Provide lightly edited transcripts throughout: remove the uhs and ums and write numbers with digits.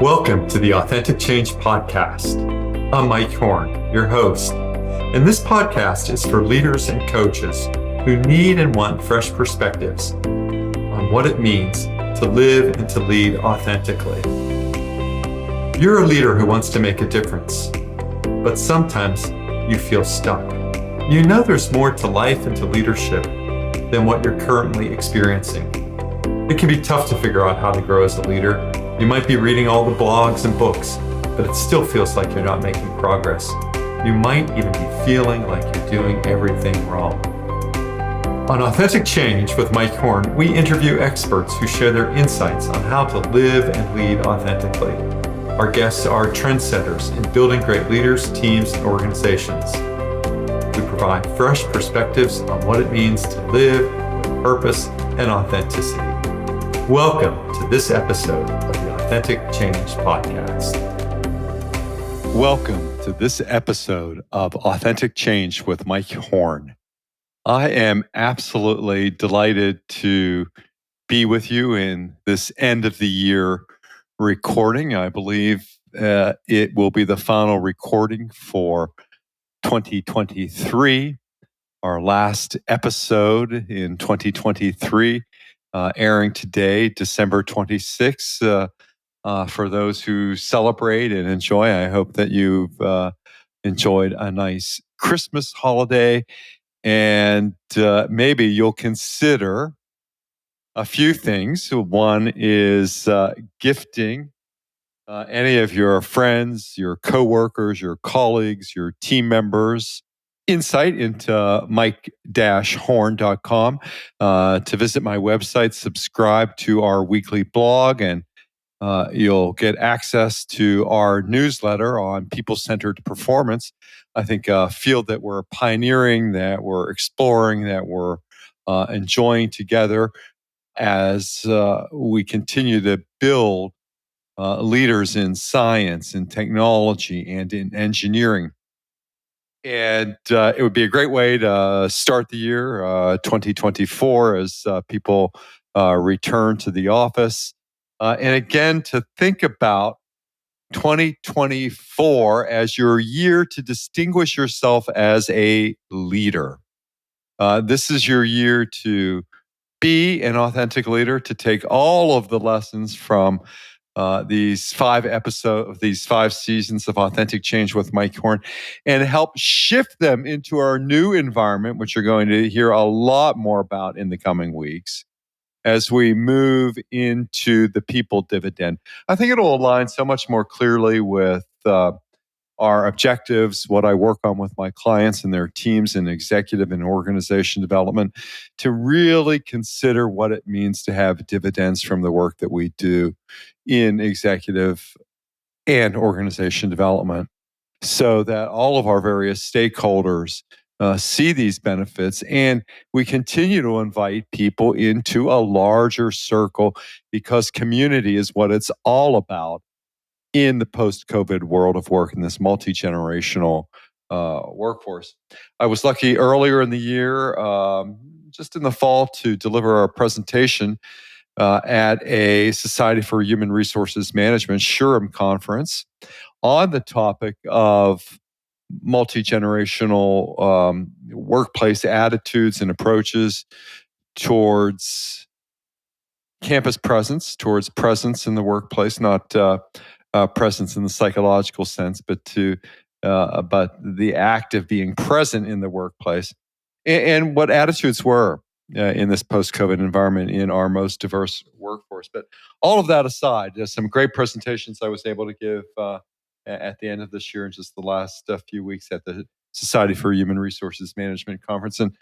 Welcome to the Authentic Change Podcast. I'm Mike Horne, your host, and this podcast is for leaders and coaches who need and want fresh perspectives on what it means to live and to lead authentically. You're a leader who wants to make a difference, but sometimes you feel stuck. You know there's more to life and to leadership than what you're currently experiencing. It can be tough to figure out how to grow as a leader. You might be reading all the blogs and books, but it still feels like you're not making progress. You might even be feeling like you're doing everything wrong. On Authentic Change with Mike Horne, we interview experts who share their insights on how to live and lead authentically. Our guests are trendsetters in building great leaders, teams, and organizations. We provide fresh perspectives on what it means to live with purpose and authenticity. Welcome to this episode of the Authentic Change Podcast. Welcome to this episode of Authentic Change with Mike Horne. I am absolutely delighted to be with you in this end of the year recording. I believe it will be the final recording for 2023, our last episode in 2023. Airing today, December 26th. For those who celebrate and enjoy, I hope that you've enjoyed a nice Christmas holiday, and maybe you'll consider a few things. One is gifting any of your friends, your coworkers, your colleagues, your team members insight into mike-horne.com to visit my website, subscribe to our weekly blog, and you'll get access to our newsletter on people-centered performance. I think a field that we're pioneering, that we're exploring, that we're enjoying together as we continue to build leaders in science and technology and in engineering. And it would be a great way to start the year 2024 as people return to the office. And again, to think about 2024 as your year to distinguish yourself as a leader. This is your year to be an authentic leader, to take all of the lessons from these 5 episodes, these 5 seasons of Authentic Change with Mike Horne, and help shift them into our new environment, which you're going to hear a lot more about in the coming weeks as we move into the people dividend. I think it'll align so much more clearly with our objectives, what I work on with my clients and their teams in executive and organization development, to really consider what it means to have dividends from the work that we do in executive and organization development, so that all of our various stakeholders see these benefits, and we continue to invite people into a larger circle, because community is what it's all about in the post-COVID world of work, in this multi-generational workforce. I was lucky earlier in the year, just in the fall, to deliver a presentation at a Society for Human Resources Management SHRM conference on the topic of multi-generational workplace attitudes and approaches towards campus presence, towards presence in the workplace, not presence in the psychological sense, but the act of being present in the workplace, and what attitudes were in this post-COVID environment in our most diverse workforce. But all of that aside, there's some great presentations I was able to give at the end of this year and just the last few weeks at the Society for Human Resources Management Conference, and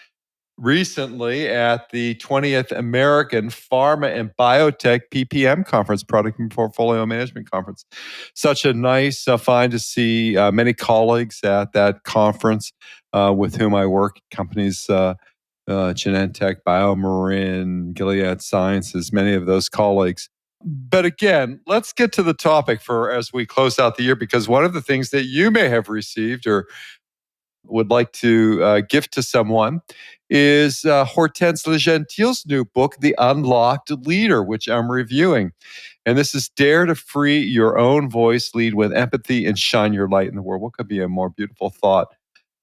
recently at the 20th American Pharma and Biotech PPM Conference, Product and Portfolio Management Conference. Such a nice find to see many colleagues at that conference with whom I work, companies Genentech, BioMarin, Gilead Sciences, many of those colleagues. But again, let's get to the topic for as we close out the year, because one of the things that you may have received or would like to gift to someone is Hortense Le Gentil's new book, The Unlocked Leader, which I'm reviewing. And this is Dare to Free Your Own Voice, Lead with Empathy, and Shine Your Light in the World. What could be a more beautiful thought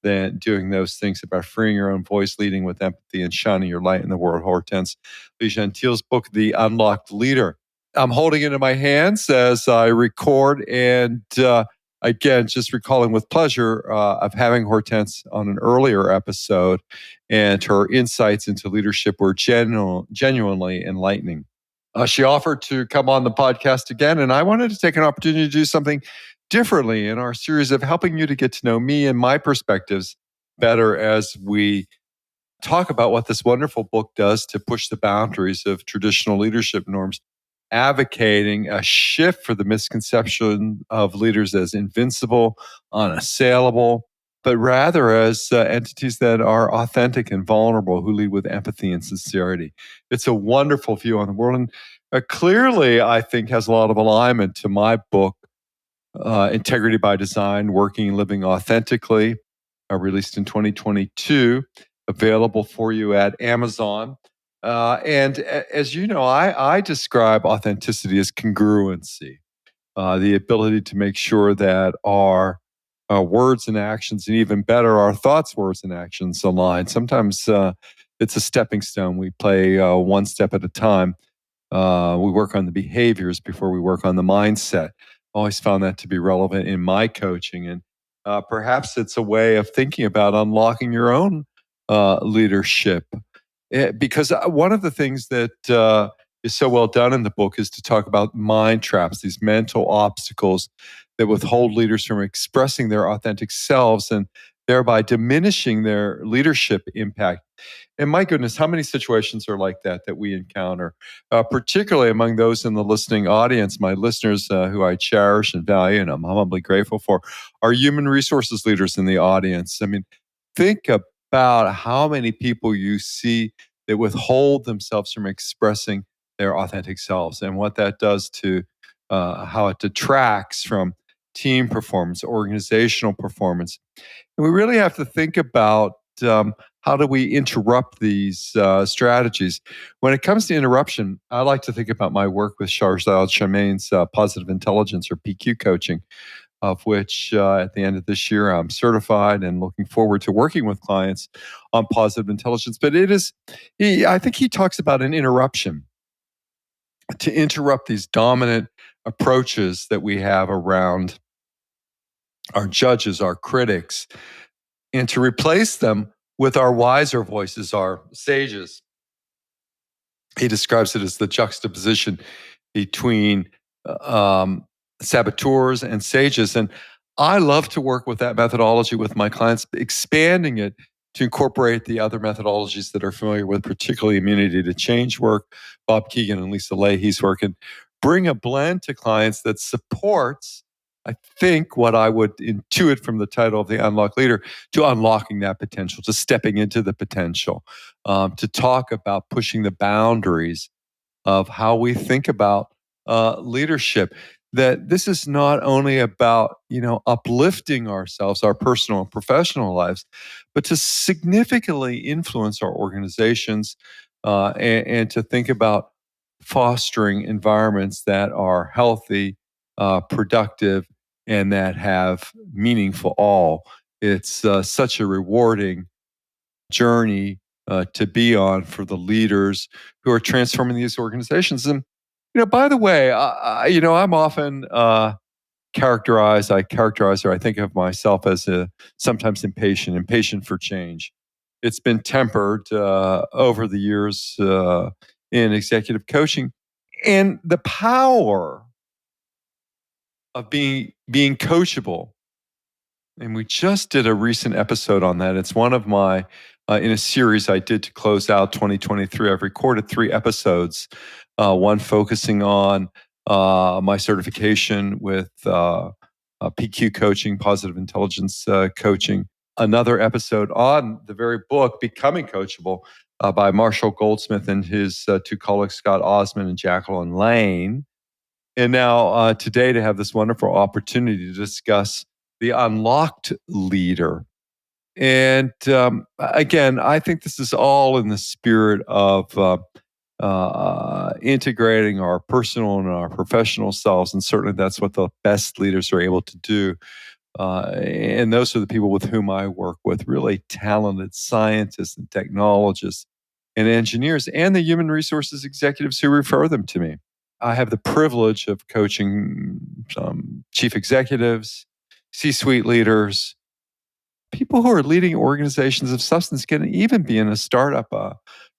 than doing those things about freeing your own voice, leading with empathy, and shining your light in the world? Hortense Le Gentil's book, The Unlocked Leader. I'm holding it in my hands as I record, and again, just recalling with pleasure of having Hortense on an earlier episode, and her insights into leadership were genuinely enlightening. She offered to come on the podcast again, and I wanted to take an opportunity to do something differently in our series of helping you to get to know me and my perspectives better as we talk about what this wonderful book does to push the boundaries of traditional leadership norms, advocating a shift for the misconception of leaders as invincible, unassailable, but rather as entities that are authentic and vulnerable, who lead with empathy and sincerity. It's a wonderful view on the world, and clearly, I think, has a lot of alignment to my book, Integrity by Design, Working and Living Authentically, released in 2022, available for you at Amazon. And as you know, I describe authenticity as congruency, the ability to make sure that our words and actions, and even better, our thoughts, words, and actions align. Sometimes it's a stepping stone. We play one step at a time. We work on the behaviors before we work on the mindset. Always found that to be relevant in my coaching. And perhaps it's a way of thinking about unlocking your own leadership. Because one of the things that is so well done in the book is to talk about mind traps, these mental obstacles that withhold leaders from expressing their authentic selves and thereby diminishing their leadership impact. And my goodness, how many situations are like that we encounter, particularly among those in the listening audience, my listeners who I cherish and value, and I'm humbly grateful for, are human resources leaders in the audience. I mean, think about how many people you see that withhold themselves from expressing their authentic selves, and what that does to how it detracts from team performance, organizational performance. And we really have to think about how do we interrupt these strategies. When it comes to interruption, I like to think about my work with Charzal Chamaine's Positive Intelligence, or PQ coaching, of which at the end of this year I'm certified and looking forward to working with clients on positive intelligence. But I think he talks about an interruption, to interrupt these dominant approaches that we have around our judges, our critics, and to replace them with our wiser voices, our sages. He describes it as the juxtaposition between saboteurs and sages. And I love to work with that methodology with my clients, expanding it to incorporate the other methodologies that are familiar with, particularly immunity to change work, Bob Keegan and Lisa Leahy's work, and bring a blend to clients that supports, I think, what I would intuit from the title of The Unlocked Leader, to unlocking that potential, to stepping into the potential, to talk about pushing the boundaries of how we think about leadership. That this is not only about, uplifting ourselves, our personal and professional lives, but to significantly influence our organizations, and to think about fostering environments that are healthy, productive, and that have meaning for all. It's such a rewarding journey to be on for the leaders who are transforming these organizations. And by the way, I'm often I characterize, or I think of myself as sometimes impatient for change. It's been tempered over the years in executive coaching, and the power of being coachable. And we just did a recent episode on that. It's one of my, in a series I did to close out 2023. I've recorded 3 episodes, one focusing on my certification with PQ coaching, positive intelligence coaching. Another episode on the very book, Becoming Coachable, by Marshall Goldsmith and his 2 colleagues, Scott Osmond and Jacqueline Lane. And now today, to have this wonderful opportunity to discuss The Unlocked Leader. And again, I think this is all in the spirit of integrating our personal and our professional selves. And certainly that's what the best leaders are able to do. And those are the people with whom I work with, really talented scientists and technologists and engineers, and the human resources executives who refer them to me. I have the privilege of coaching some chief executives, C suite leaders, people who are leading organizations of substance, can even be in a startup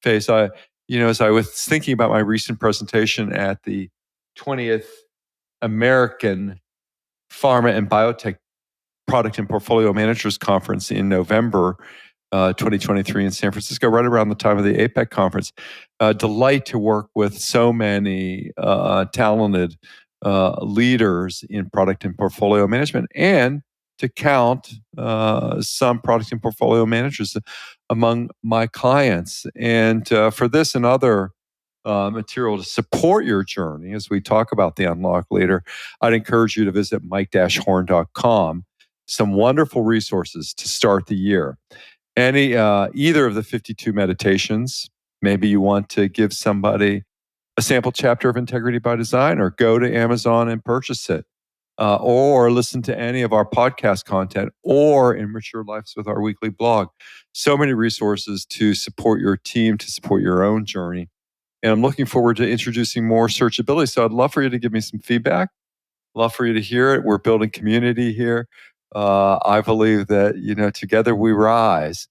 phase. As I was thinking about my recent presentation at the 20th American Pharma and Biotech Product and Portfolio Managers Conference in November 2023 in San Francisco, right around the time of the APEC conference. Delight to work with so many talented leaders in product and portfolio management, and to count some product and portfolio managers among my clients. And for this and other material to support your journey as we talk about the Unlock Leader, I'd encourage you to visit mike-horne.com. Some wonderful resources to start the year. Either of the 52 meditations. Maybe you want to give somebody a sample chapter of Integrity by Design, or go to Amazon and purchase it, or listen to any of our podcast content, or Enrich Your Lives with our weekly blog. So many resources to support your team, to support your own journey. And I'm looking forward to introducing more searchability. So I'd love for you to give me some feedback. Love for you to hear it. We're building community here. I believe that, together we rise.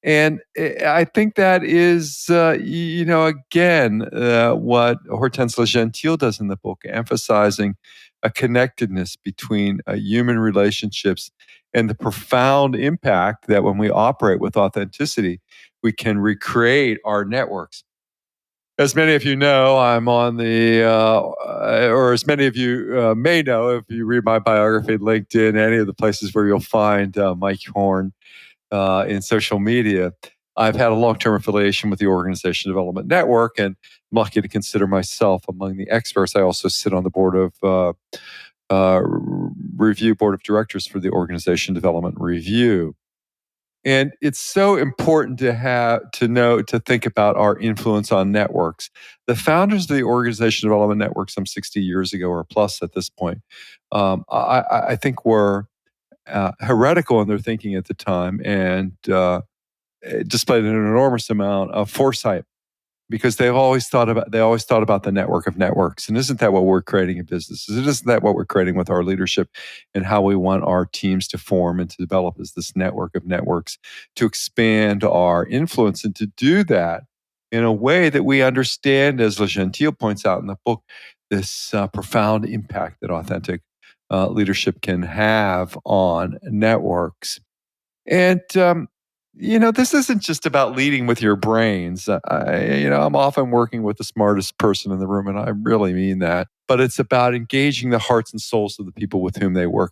And I think that is, again, what Hortense Le Gentil does in the book, emphasizing a connectedness between human relationships and the profound impact that when we operate with authenticity, we can recreate our networks. As many of you know, I'm on or as many of you may know, if you read my biography, LinkedIn, any of the places where you'll find Mike Horne in social media, I've had a long-term affiliation with the Organization Development Network, and I'm lucky to consider myself among the experts. I also sit on the board of review board of directors for the Organization Development Review. And it's so important to think about our influence on networks. The founders of the Organization Development Network some 60 years ago, or plus at this point, I think were heretical in their thinking at the time, and displayed an enormous amount of foresight, because they always thought about the network of networks. And isn't that what we're creating in businesses? Isn't that what we're creating with our leadership, and how we want our teams to form and to develop, is this network of networks, to expand our influence, and to do that in a way that we understand, as Le Gentil points out in the book, this profound impact that authentic leadership can have on networks. And this isn't just about leading with your brains. I'm often working with the smartest person in the room, and I really mean that. But it's about engaging the hearts and souls of the people with whom they work.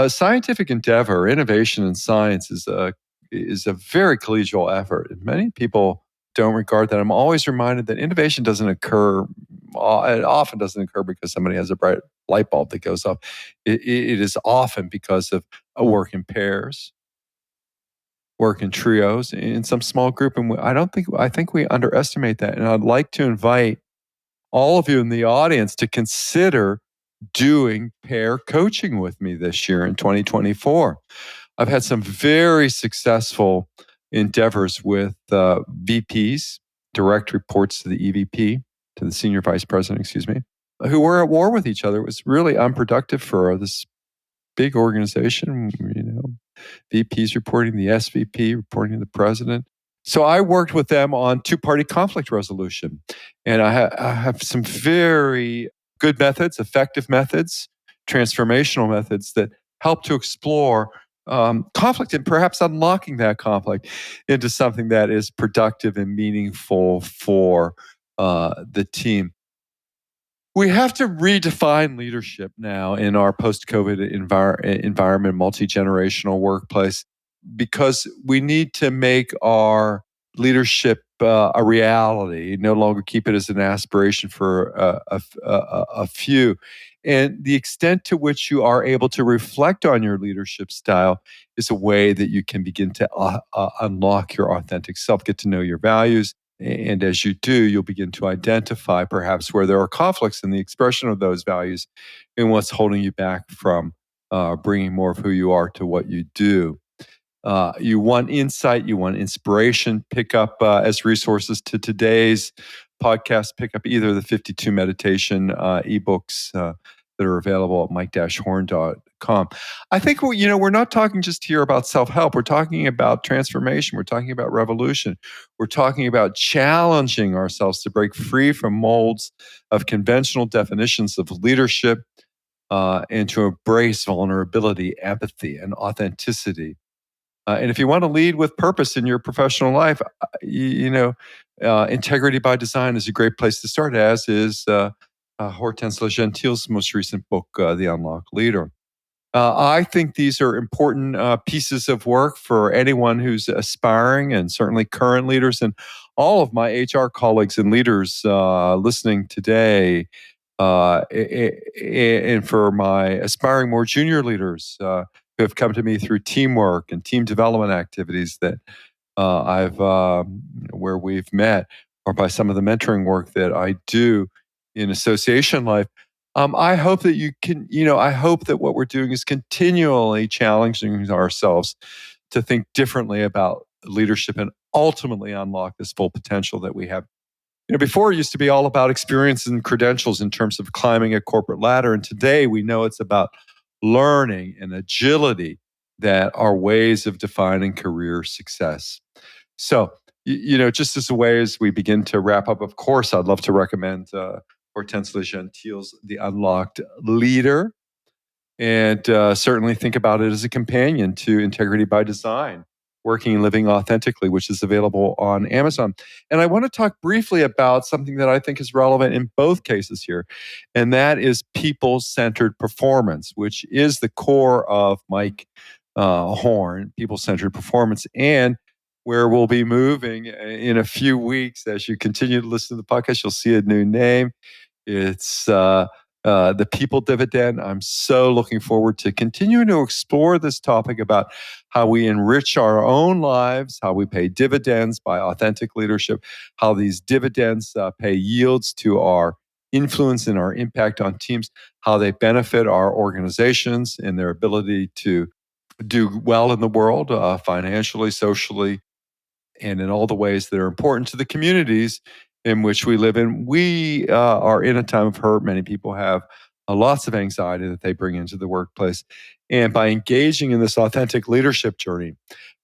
Scientific endeavor, innovation in science is a very collegial effort, and many people don't regard that. I'm always reminded that innovation doesn't occur. It often doesn't occur because somebody has a bright light bulb that goes off. It is often because of a work in pairs, work in trios, in some small group. And I think we underestimate that. And I'd like to invite all of you in the audience to consider doing pair coaching with me this year in 2024. I've had some very successful endeavors with VPs, direct reports to the EVP, to the senior vice president, who were at war with each other. It was really unproductive for this big organization, VPs reporting the SVP, reporting to the president. So I worked with them on two-party conflict resolution. And I have some very good methods, effective methods, transformational methods that help to explore conflict, and perhaps unlocking that conflict into something that is productive and meaningful for the team. We have to redefine leadership now in our post-COVID environment, multi-generational workplace, because we need to make our leadership a reality, no longer keep it as an aspiration for a few. And the extent to which you are able to reflect on your leadership style is a way that you can begin to unlock your authentic self, get to know your values. And as you do, you'll begin to identify perhaps where there are conflicts in the expression of those values and what's holding you back from bringing more of who you are to what you do. You want insight, you want inspiration, pick up as resources to today's podcast, pick up either the 52 meditation ebooks that are available at mike-horne.com. I think we're not talking just here about self-help. We're talking about transformation. We're talking about revolution. We're talking about challenging ourselves to break free from molds of conventional definitions of leadership and to embrace vulnerability, empathy, and authenticity. And if you want to lead with purpose in your professional life, Integrity by Design is a great place to start, as is Hortense Le Gentil's most recent book, The Unlocked Leader. I think these are important pieces of work for anyone who's aspiring, and certainly current leaders, and all of my HR colleagues and leaders listening today, and for my aspiring more junior leaders who have come to me through teamwork and team development activities that I've where we've met, or by some of the mentoring work that I do in association life. I hope that you can, I hope that what we're doing is continually challenging ourselves to think differently about leadership and ultimately unlock this full potential that we have. Before it used to be all about experience and credentials in terms of climbing a corporate ladder. And today we know it's about learning and agility that are ways of defining career success. So, just as a way as we begin to wrap up, of course, I'd love to recommend Hortense Le Gentil's The Unlocked Leader. And certainly think about it as a companion to Integrity by Design, Working and Living Authentically, which is available on Amazon. And I want to talk briefly about something that I think is relevant in both cases here, and that is people-centered performance, which is the core of Mike Horne, people-centered performance, and where we'll be moving in a few weeks. As you continue to listen to the podcast, you'll see a new name. It's the people dividend. I'm so looking forward to continuing to explore this topic about how we enrich our own lives, how we pay dividends by authentic leadership, how these dividends pay yields to our influence and our impact on teams, how they benefit our organizations and their ability to do well in the world, financially, socially, and in all the ways that are important to the communities in which we live in. We are in a time of hurt. Many people have lots of anxiety that they bring into the workplace. And by engaging in this authentic leadership journey,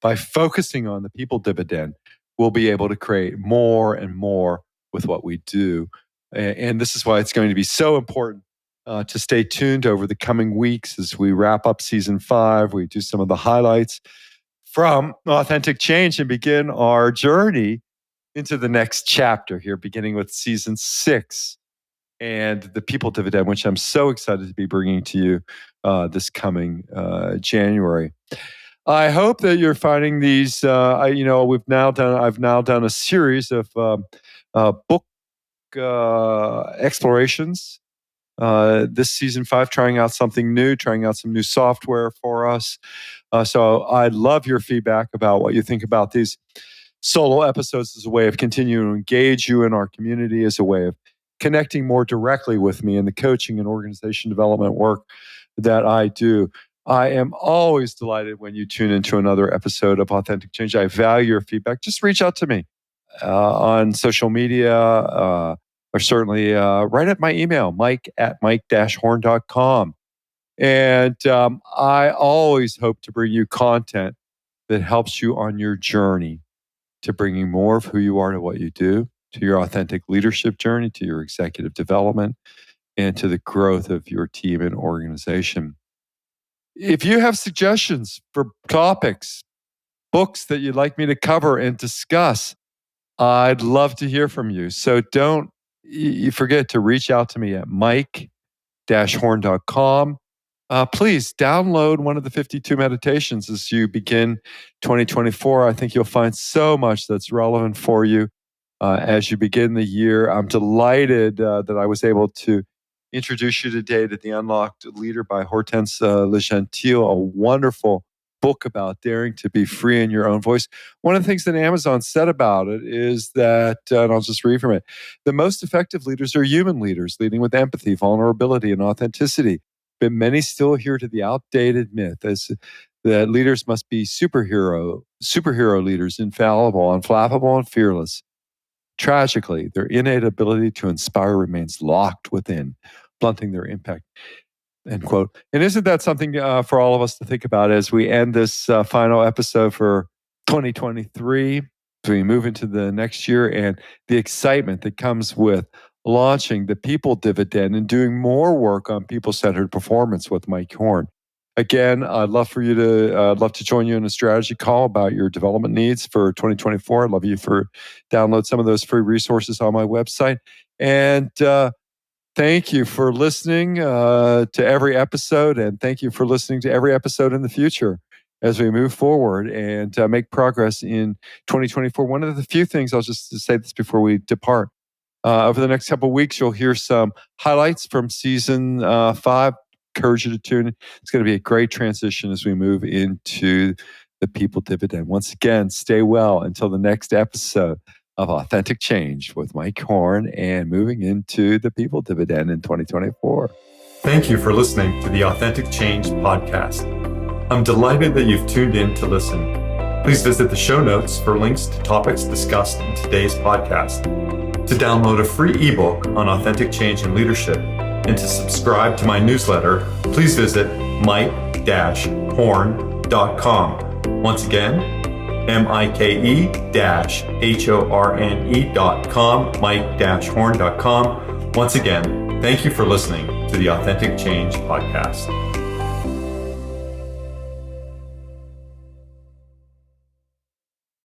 by focusing on the people dividend, we'll be able to create more and more with what we do. And this is why it's going to be so important to stay tuned over the coming weeks as we wrap up season 5. We do some of the highlights from Authentic Change and begin our journey into the next chapter here, beginning with season 6 and the people dividend, which I'm so excited to be bringing to you this coming January. I hope that you're finding these. I've now done a series of book explorations. This season 5, trying out something new, trying out some new software for us. So I'd love your feedback about what you think about these solo episodes as a way of continuing to engage you in our community, as a way of connecting more directly with me in the coaching and organization development work that I do. I am always delighted when you tune into another episode of Authentic Change. I value your feedback. Just reach out to me on social media, or certainly write at my email, mike@mike-horne.com. And I always hope to bring you content that helps you on your journey to bringing more of who you are to what you do, to your authentic leadership journey, to your executive development, and to the growth of your team and organization. If you have suggestions for topics, books that you'd like me to cover and discuss, I'd love to hear from you. So don't you forget to reach out to me at mike-horne.com. Please download one of the 52 meditations as you begin 2024. I think you'll find so much that's relevant for you as you begin the year. I'm delighted that I was able to introduce you today to The Unlocked Leader by Hortense Le Gentil, a wonderful book about daring to be free in your own voice. One of the things that Amazon said about it is that, and I'll just read from it, the most effective leaders are human leaders, leading with empathy, vulnerability, and authenticity. But many still adhere to the outdated myth that leaders must be superhero leaders, infallible, unflappable, and fearless. Tragically, their innate ability to inspire remains locked within, blunting their impact. End quote. And isn't that something for all of us to think about as we end this final episode for 2023, as we move into the next year, and the excitement that comes with launching the People Dividend and doing more work on people-centered performance with Mike Horne. Again, I'd love to join you in a strategy call about your development needs for 2024. I'd love you to download some of those free resources on my website. And thank you for listening to every episode, and thank you for listening to every episode in the future as we move forward and make progress in 2024. One of the few things, I'll just say this before we depart, over the next couple of weeks, you'll hear some highlights from season 5. Encourage you to tune in. It's going to be a great transition as we move into the People Dividend. Once again, stay well until the next episode of Authentic Change with Mike Horne and moving into the People Dividend in 2024. Thank you for listening to the Authentic Change podcast. I'm delighted that you've tuned in to listen. Please visit the show notes for links to topics discussed in today's podcast. To download a free ebook on authentic change and leadership and to subscribe to my newsletter, please visit mike-horne.com. Once again, mike-horne.com, mike-horne.com. Once again, thank you for listening to the Authentic Change podcast.